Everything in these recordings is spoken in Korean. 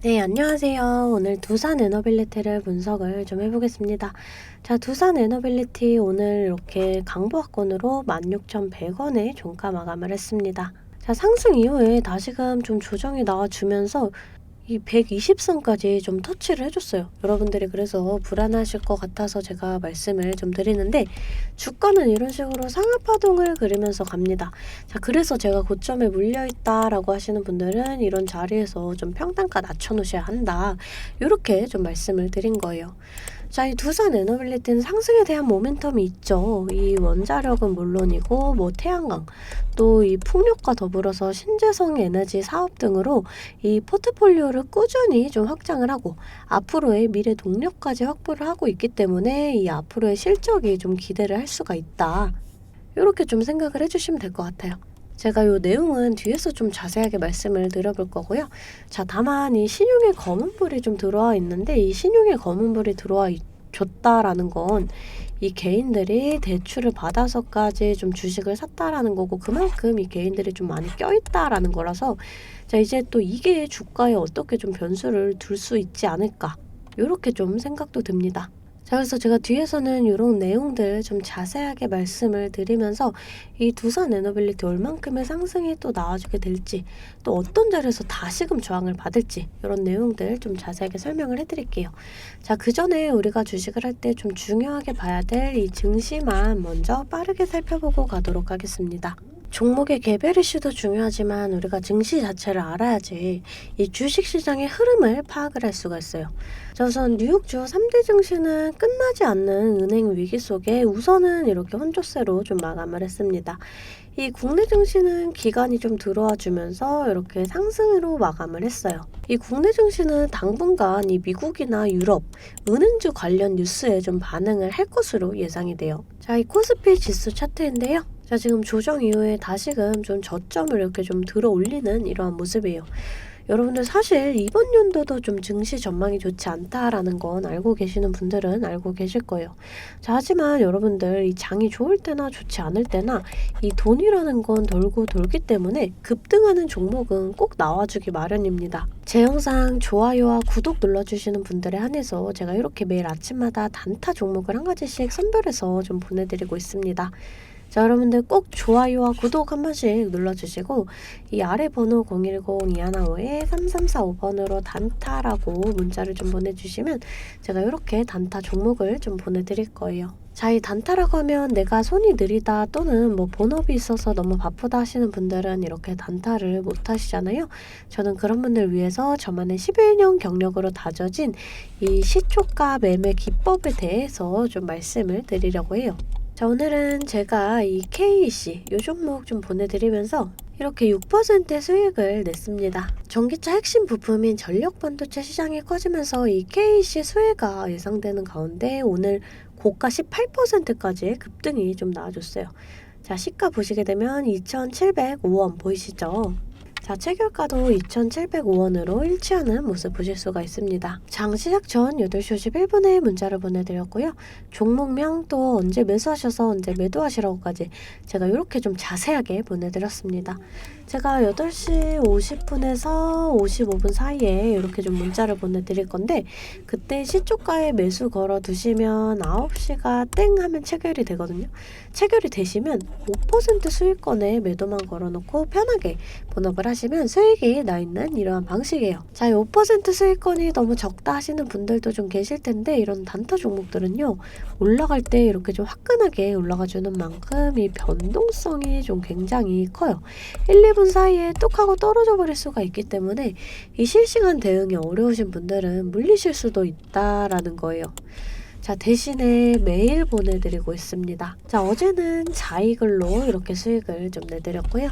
네, 안녕하세요. 오늘 두산 에너빌리티를 분석을 좀 해보겠습니다. 자, 두산 에너빌리티 오늘 이렇게 강보합권으로 16,100원에 종가 마감을 했습니다. 자, 상승 이후에 다시금 좀 조정이 나와주면서 이 120선까지 좀 터치를 해줬어요. 여러분들이 그래서 불안하실 것 같아서 제가 말씀을 좀 드리는데, 주가는 이런 식으로 상하파동을 그리면서 갑니다. 자, 그래서 제가 고점에 물려있다라고 하시는 분들은 이런 자리에서 좀 평단가 낮춰놓으셔야 한다, 이렇게 좀 말씀을 드린 거예요. 자, 이 두산 에너빌리티는 상승에 대한 모멘텀이 있죠. 이 원자력은 물론이고 태양광, 또 이 풍력과 더불어서 신재생 에너지 사업 등으로 이 포트폴리오를 꾸준히 좀 확장을 하고 앞으로의 미래 동력까지 확보를 하고 있기 때문에 이 앞으로의 실적이 좀 기대를 할 수가 있다, 이렇게 좀 생각을 해주시면 될 것 같아요. 제가 요 내용은 뒤에서 좀 자세하게 말씀을 드려볼 거고요. 자, 다만 이 신용의 검은불이 좀 들어와 있는데, 이 신용의 검은불이 들어와 줬다라는 건 이 개인들이 대출을 받아서까지 좀 주식을 샀다라는 거고, 그만큼 이 개인들이 좀 많이 껴있다라는 거라서, 자, 이제 또 이게 주가에 어떻게 좀 변수를 둘 수 있지 않을까, 요렇게 좀 생각도 듭니다. 자, 그래서 제가 뒤에서는 이런 내용들 좀 자세하게 말씀을 드리면서 이 두산 에너빌리티 얼만큼의 상승이 또 나와주게 될지, 또 어떤 자리에서 다시금 저항을 받을지, 이런 내용들 좀 자세하게 설명을 해드릴게요. 자, 그 전에 우리가 주식을 할 때 좀 중요하게 봐야 될 이 증시만 먼저 빠르게 살펴보고 가도록 하겠습니다. 종목의 개별 이슈도 중요하지만 우리가 증시 자체를 알아야지 이 주식시장의 흐름을 파악을 할 수가 있어요. 자, 우선 뉴욕주 3대 증시는 끝나지 않는 은행 위기 속에 우선은 이렇게 혼조세로 좀 마감을 했습니다. 이 국내 증시는 기관이 좀 들어와 주면서 이렇게 상승으로 마감을 했어요. 이 국내 증시는 당분간 이 미국이나 유럽 은행주 관련 뉴스에 좀 반응을 할 것으로 예상이 돼요. 자, 이 코스피 지수 차트인데요. 자, 지금 조정 이후에 다시금 좀 저점을 이렇게 좀 들어 올리는 이러한 모습이에요. 여러분들 사실 이번 연도도 좀 증시 전망이 좋지 않다라는 건 알고 계시는 분들은 알고 계실 거예요. 자, 하지만 여러분들 이 장이 좋을 때나 좋지 않을 때나 이 돈이라는 건 돌고 돌기 때문에 급등하는 종목은 꼭 나와주기 마련입니다. 제 영상 좋아요와 구독 눌러주시는 분들에 한해서 제가 이렇게 매일 아침마다 단타 종목을 한 가지씩 선별해서 좀 보내드리고 있습니다. 자, 여러분들 꼭 좋아요와 구독 한 번씩 눌러주시고 이 아래 번호 010-215-3345번으로 단타라고 문자를 좀 보내주시면 제가 이렇게 단타 종목을 좀 보내드릴 거예요. 자, 이 단타라고 하면 내가 손이 느리다 또는 본업이 있어서 너무 바쁘다 하시는 분들은 이렇게 단타를 못 하시잖아요. 저는 그런 분들 위해서 저만의 11년 경력으로 다져진 이 시초가 매매 기법에 대해서 좀 말씀을 드리려고 해요. 자, 오늘은 제가 이 KEC 요 종목 좀 보내드리면서 이렇게 6%의 수익을 냈습니다. 전기차 핵심 부품인 전력 반도체 시장이 커지면서 이 KEC 수혜가 예상되는 가운데 오늘 고가 18%까지의 급등이 좀 나와줬어요. 자, 시가 보시게 되면 2,705원 보이시죠? 자, 체결가도 2,705원으로 일치하는 모습 보실 수가 있습니다. 장 시작 전 8시 51분에 문자를 보내드렸고요. 종목명 또 언제 매수하셔서 언제 매도하시라고까지 제가 이렇게 좀 자세하게 보내드렸습니다. 제가 8시 50분에서 55분 사이에 이렇게 좀 문자를 보내드릴 건데, 그때 시초가에 매수 걸어 두시면 9시가 땡 하면 체결이 되거든요. 체결이 되시면 5% 수익권에 매도만 걸어놓고 편하게 본업을 하시면 수익이 나 있는 이러한 방식이에요. 자, 이 5% 수익권이 너무 적다 하시는 분들도 좀 계실 텐데, 이런 단타 종목들은요, 올라갈 때 이렇게 좀 화끈하게 올라가 주는 만큼 이 변동성이 좀 굉장히 커요. 1, 2분 사이에 뚝 하고 떨어져 버릴 수가 있기 때문에 이 실시간 대응이 어려우신 분들은 물리실 수도 있다라는 거예요. 자, 대신에 매일 보내드리고 있습니다. 자, 어제는 자이글로 이렇게 수익을 좀 내드렸고요.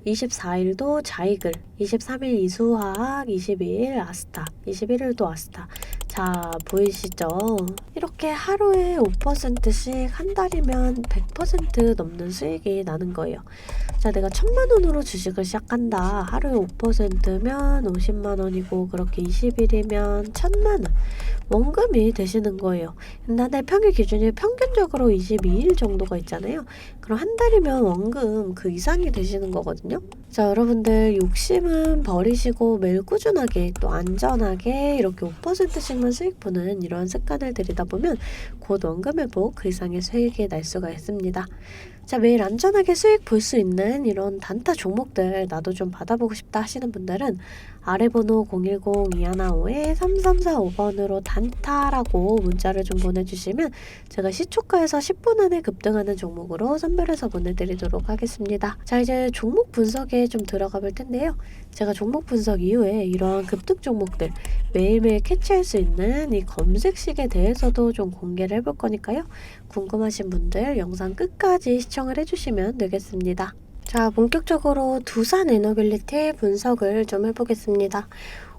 24일도 자이글, 23일 이수화학, 22일 아스타, 21일도 아스타. 자, 보이시죠? 이렇게 하루에 5%씩 한 달이면 100% 넘는 수익이 나는 거예요. 자, 내가 1000만 원으로 주식을 시작한다. 하루에 5%면 50만 원이고 그렇게 20일이면 1000만 원. 원금이 되시는 거예요. 나의 평일 기준이 평균적으로 22일 정도가 있잖아요. 그럼 한 달이면 원금 그 이상이 되시는 거거든요. 자, 여러분들 욕심은 버리시고 매일 꾸준하게 또 안전하게 이렇게 5%씩만 수익 보는 이런 습관을 들이다 보면 곧 원금 회복 그 이상의 수익이 날 수가 있습니다. 자, 매일 안전하게 수익 볼 수 있는 이런 단타 종목들 나도 좀 받아보고 싶다 하시는 분들은 아래 번호 010-215-3345번으로 단타라고 문자를 좀 보내주시면 제가 시초가에서 10분 안에 급등하는 종목으로 선별해서 보내드리도록 하겠습니다. 자, 이제 종목 분석에 좀 들어가 볼 텐데요. 제가 종목 분석 이후에 이러한 급등 종목들 매일매일 캐치할 수 있는 이 검색식에 대해서도 좀 공개를 해볼 거니까요. 궁금하신 분들 영상 끝까지 시청을 해주시면 되겠습니다. 자, 본격적으로 두산 에너빌리티 분석을 좀 해보겠습니다.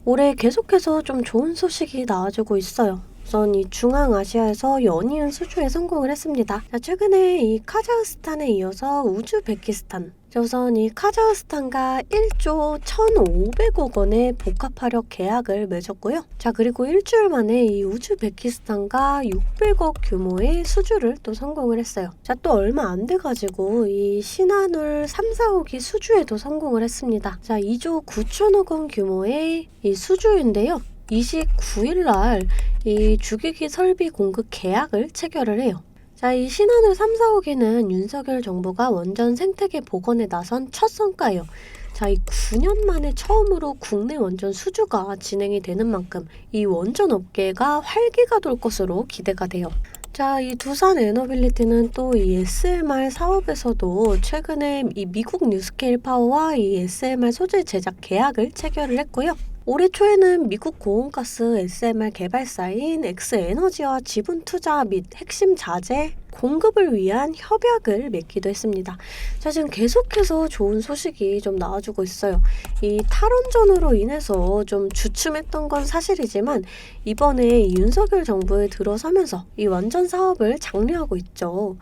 올해 계속해서 좀 좋은 소식이 나와주고 있어요. 우선 이 중앙아시아에서 연이은 수주에 성공을 했습니다. 자, 최근에 이 카자흐스탄에 이어서 우즈베키스탄, 우선 이 카자흐스탄과 1조 1,500억 원의 복합화력 계약을 맺었고요. 자, 그리고 일주일 만에 이 우즈베키스탄과 600억 규모의 수주를 또 성공을 했어요. 자, 또 얼마 안 돼가지고 이 신한울 3, 4호기 수주에도 성공을 했습니다. 자, 2조 9천억 원 규모의 이 수주인데요. 29일날 이 주기기 설비 공급 계약을 체결을 해요. 자, 이 신한울 3, 4호기는 윤석열 정부가 원전 생태계 복원에 나선 첫 성과예요. 자, 이 9년 만에 처음으로 국내 원전 수주가 진행이 되는 만큼 이 원전 업계가 활기가 돌 것으로 기대가 돼요. 자, 이 두산 에너빌리티는 또 이 SMR 사업에서도 최근에 이 미국 뉴스케일 파워와 이 SMR 소재 제작 계약을 체결을 했고요. 올해 초에는 미국 고온가스 SMR 개발사인 엑스에너지와 지분 투자 및 핵심 자재 공급을 위한 협약을 맺기도 했습니다. 자, 지금 계속해서 좋은 소식이 좀 나와주고 있어요. 이 탈원전으로 인해서 좀 주춤했던 건 사실이지만 이번에 이 윤석열 정부에 들어서면서 이 원전 사업을 장려하고 있죠.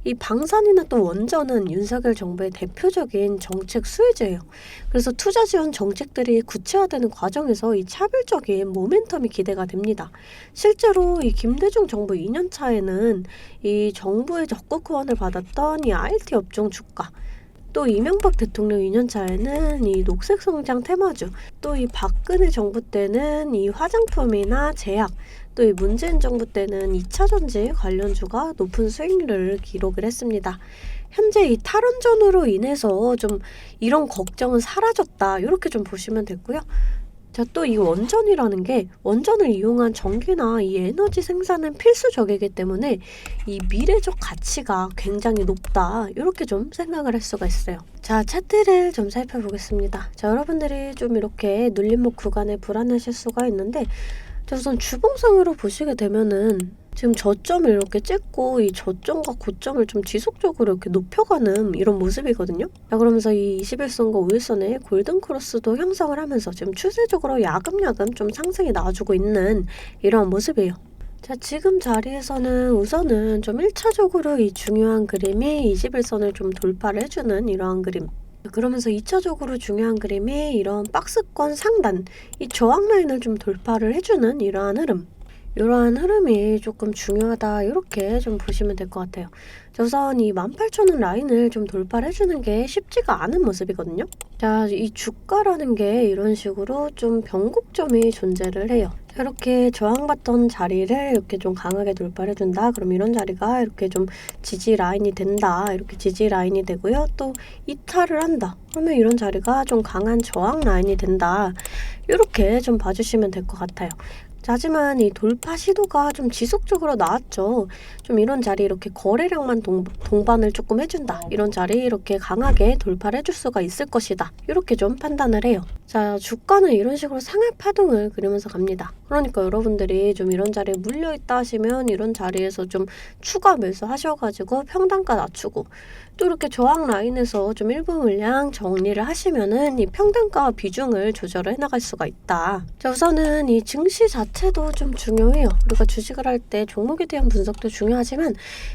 이 방산이나 또 원전은 윤석열 정부의 대표적인 정책 수혜제예요. 그래서 투자 지원 정책들이 구체화되는 과정에서 이 차별적인 모멘텀이 기대가 됩니다. 실제로 이 김대중 정부 2년 차에는 이 정부의 적극 후원을 받았던 이 IT 업종 주가, 또 이명박 대통령 2년 차에는 이 녹색 성장 테마주, 또 이 박근혜 정부 때는 이 화장품이나 제약, 또 이 문재인 정부 때는 2차전지 관련주가 높은 수익률을 기록을 했습니다. 현재 이 탈원전으로 인해서 좀 이런 걱정은 사라졌다, 이렇게 좀 보시면 되고요. 자, 또 이 원전이라는 게 원전을 이용한 전기나 이 에너지 생산은 필수적이기 때문에 이 미래적 가치가 굉장히 높다, 이렇게 좀 생각을 할 수가 있어요. 자, 차트를 좀 살펴보겠습니다. 자, 여러분들이 좀 이렇게 눌림목 구간에 불안하실 수가 있는데, 자, 우선 주봉상으로 보시게 되면은 지금 저점을 이렇게 찍고 이 저점과 고점을 좀 지속적으로 이렇게 높여가는 이런 모습이거든요. 자, 그러면서 이 21선과 5일선의 골든크로스도 형성을 하면서 지금 추세적으로 야금야금 좀 상승이 나와주고 있는 이런 모습이에요. 자, 지금 자리에서는 우선은 좀 1차적으로 이 중요한 그림이 21선을 좀 돌파를 해주는 이러한 그림, 그러면서 2차적으로 중요한 그림이 이런 박스권 상단, 이 저항 라인을 좀 돌파를 해주는 이러한 흐름, 이러한 흐름이 조금 중요하다, 이렇게 좀 보시면 될 것 같아요. 우선 이 18,000원 라인을 좀 돌파를 해주는 게 쉽지가 않은 모습이거든요. 자, 이 주가라는 게 이런 식으로 좀 변곡점이 존재를 해요. 이렇게 저항받던 자리를 이렇게 좀 강하게 돌파를 해준다, 그럼 이런 자리가 이렇게 좀 지지 라인이 된다, 이렇게 지지 라인이 되고요. 또 이탈을 한다, 그러면 이런 자리가 좀 강한 저항 라인이 된다, 이렇게 좀 봐주시면 될 것 같아요. 하지만 이 돌파 시도가 좀 지속적으로 나왔죠. 좀 이런 자리 이렇게 거래량만 동반을 조금 해준다, 이런 자리 이렇게 강하게 돌파를 해줄 수가 있을 것이다, 이렇게 좀 판단을 해요. 자, 주가는 이런 식으로 상하 파동을 그리면서 갑니다. 그러니까 여러분들이 좀 이런 자리에 물려있다 하시면 이런 자리에서 좀 추가 매수 하셔가지고 평단가 낮추고, 또 이렇게 저항 라인에서 좀 일부 물량 정리를 하시면은 이 평단가 비중을 조절을 해나갈 수가 있다. 자, 우선은 이 증시 자체도 좀 중요해요. 우리가 주식을 할 때 종목에 대한 분석도 중요하지만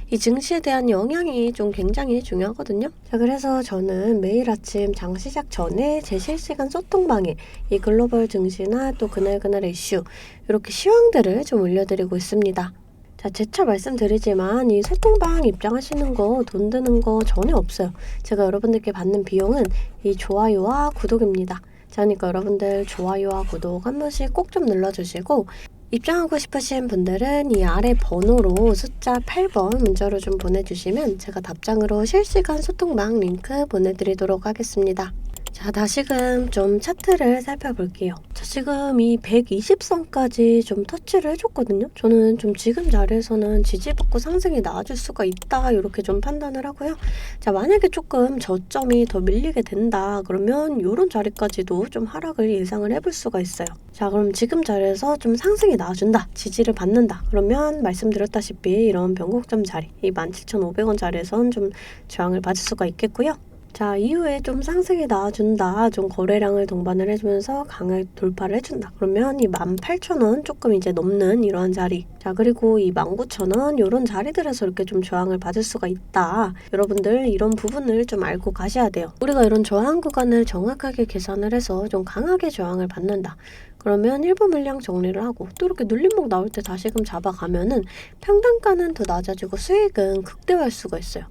이 증시에 대한 영향이 좀 굉장히 중요하거든요. 자, 그래서 저는 매일 아침 장 시작 전에 제 실시간 소통방에 이 글로벌 증시나 또 그날 이슈 이렇게 시황들을 좀 올려드리고 있습니다. 자, 재차 말씀드리지만 이 소통방 입장하시는 거 돈 드는 거 전혀 없어요. 제가 여러분들께 받는 비용은 이 좋아요와 구독입니다. 자, 그러니까 여러분들 좋아요와 구독 한 번씩 꼭 좀 눌러주시고 입장하고 싶으신 분들은 이 아래 번호로 숫자 8번 문자로 좀 보내주시면 제가 답장으로 실시간 소통방 링크 보내드리도록 하겠습니다. 자, 다시금 좀 차트를 살펴볼게요. 자, 지금 이 120선까지 좀 터치를 해줬거든요. 저는 좀 지금 자리에서는 지지받고 상승이 나와줄 수가 있다 이렇게 좀 판단을 하고요. 자, 만약에 조금 저점이 더 밀리게 된다 그러면 이런 자리까지도 좀 하락을 예상을 해볼 수가 있어요. 자, 그럼 지금 자리에서 좀 상승이 나와준다, 지지를 받는다 그러면 말씀드렸다시피 이런 변곡점 자리, 이 17,500원 자리에선 좀 저항을 받을 수가 있겠고요. 자, 이후에 좀 상승이 나와준다, 좀 거래량을 동반을 해주면서 강하게 돌파를 해준다 그러면 이 18,000원 조금 이제 넘는 이러한 자리, 자, 그리고 이 19,000원 이런 자리들에서 이렇게 좀 저항을 받을 수가 있다. 여러분들 이런 부분을 좀 알고 가셔야 돼요. 우리가 이런 저항 구간을 정확하게 계산을 해서 좀 강하게 저항을 받는다 그러면 일부 물량 정리를 하고 또 이렇게 눌림목 나올 때 다시금 잡아가면은 평단가는 더 낮아지고 수익은 극대화할 수가 있어요.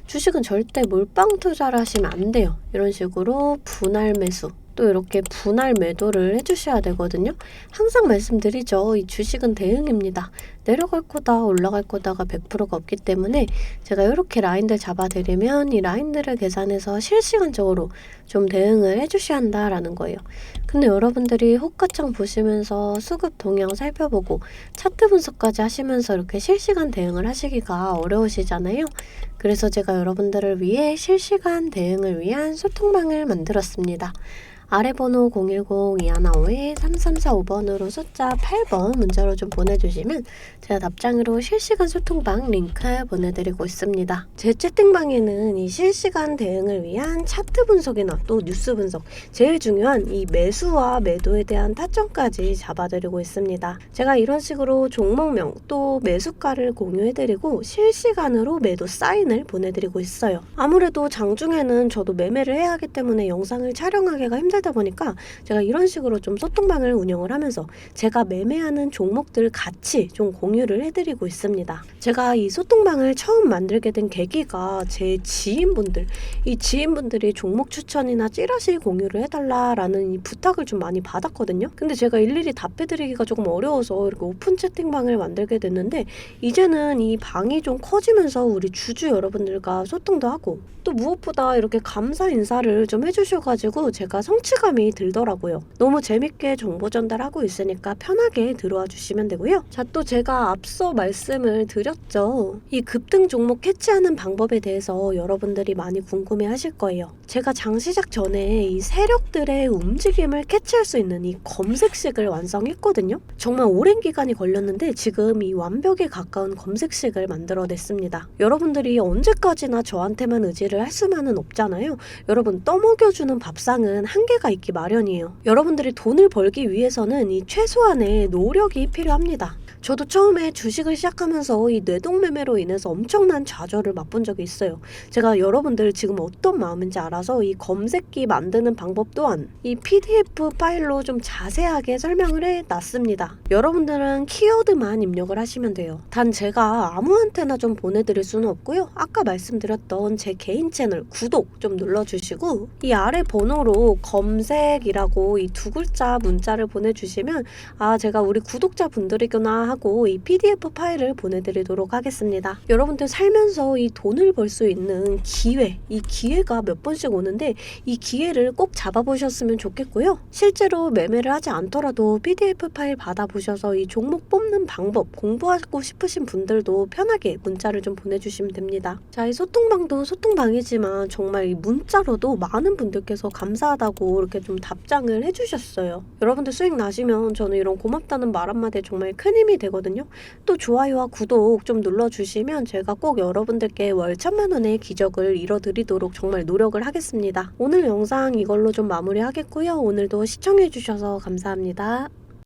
주식은 절대 몰빵 투자를 하시면 안 돼요. 이런 식으로 분할 매수, 또 이렇게 분할 매도를 해주셔야 되거든요. 항상 말씀드리죠. 이 주식은 대응입니다. 내려갈 거다 올라갈 거다가 100%가 없기 때문에 제가 이렇게 라인들 잡아드리면 이 라인들을 계산해서 실시간적으로 좀 대응을 해주셔야 한다라는 거예요. 근데 여러분들이 호가창 보시면서 수급 동향 살펴보고 차트 분석까지 하시면서 이렇게 실시간 대응을 하시기가 어려우시잖아요. 그래서 제가 여러분들을 위해 실시간 대응을 위한 소통방을 만들었습니다. 아래 번호 010-215-3345번으로 숫자 8번 문자로 좀 보내주시면 제가 답장으로 실시간 소통방 링크 보내드리고 있습니다. 제 채팅방에는 이 실시간 대응을 위한 차트 분석이나 또 뉴스 분석, 제일 중요한 이 매수와 매도에 대한 타점까지 잡아드리고 있습니다. 제가 이런 식으로 종목명 또 매수가를 공유해드리고 실시간으로 매도 사인을 보내드리고 있어요. 아무래도 장중에는 저도 매매를 해야 하기 때문에 영상을 촬영하기가 힘들다 보니까 제가 이런 식으로 좀 소통방을 운영을 하면서 제가 매매하는 종목들 같이 좀 공유를 해드리고 있습니다. 제가 이 소통방을 처음 만들게 된 계기가 제 지인분들, 이 지인분들이 종목 추천이나 찌라시 공유를 해달라라는 이 부탁을 좀 많이 받았거든요. 근데 제가 일일이 답해드리기가 조금 어려워서 이렇게 오픈 채팅방을 만들게 됐는데 이제는 이 방이 좀 커지면서 우리 주주 여러분들과 소통도 하고 또 무엇보다 이렇게 감사 인사를 좀 해주셔가지고 제가 성취감이 들더라고요. 너무 재밌게 정보 전달하고 있으니까 편하게 들어와 주시면 되고요. 자, 또 제가 앞서 말씀을 드렸죠. 이 급등 종목 캐치하는 방법에 대해서 여러분들이 많이 궁금해 하실 거예요. 제가 장 시작 전에 이 세력들의 움직임을 캐치할 수 있는 이 검색식을 완성했거든요. 정말 오랜 기간이 걸렸는데 지금 이 완벽에 가까운 검색식을 만들어냈습니다. 여러분들이 언제까지나 저한테만 의지를 할 수만은 없잖아요. 여러분, 떠먹여주는 밥상은 한계가 있기 마련이에요. 여러분들이 돈을 벌기 위해서는 이 최소한의 노력이 필요합니다. 저도 처음에 주식을 시작하면서 이 뇌동매매로 인해서 엄청난 좌절을 맛본 적이 있어요. 제가 여러분들 지금 어떤 마음인지 알아서 이 검색기 만드는 방법 또한 이 PDF 파일로 좀 자세하게 설명을 해놨습니다. 여러분들은 키워드만 입력을 하시면 돼요. 단 제가 아무한테나 좀 보내드릴 수는 없고요. 아까 말씀드렸던 제 개인 채널 구독 좀 눌러주시고 이 아래 번호로 검색이라고 이 두 글자 문자를 보내주시면 아, 제가 우리 구독자분들이구나 하고 이 PDF 파일을 보내드리도록 하겠습니다. 여러분들 살면서 이 돈을 벌 수 있는 기회, 이 기회가 몇 번씩 오는데 이 기회를 꼭 잡아보셨으면 좋겠고요. 실제로 매매를 하지 않더라도 PDF 파일 받아보셔서 이 종목 뽑는 방법 공부하고 싶으신 분들도 편하게 문자를 좀 보내주시면 됩니다. 자, 이 소통방도 소통방이지만 정말 이 문자로도 많은 분들께서 감사하다고 이렇게 좀 답장을 해주셨어요. 여러분들 수익 나시면 저는 이런 고맙다는 말 한마디에 정말 큰 힘이 되거든요. 또 좋아요와 구독 좀 눌러주시면 제가 꼭 여러분들께 월 1000만 원의 기적을 이뤄드리도록 정말 노력을 하겠습니다. 오늘 영상 이걸로 좀 마무리하겠고요. 오늘도 시청해주셔서 감사합니다.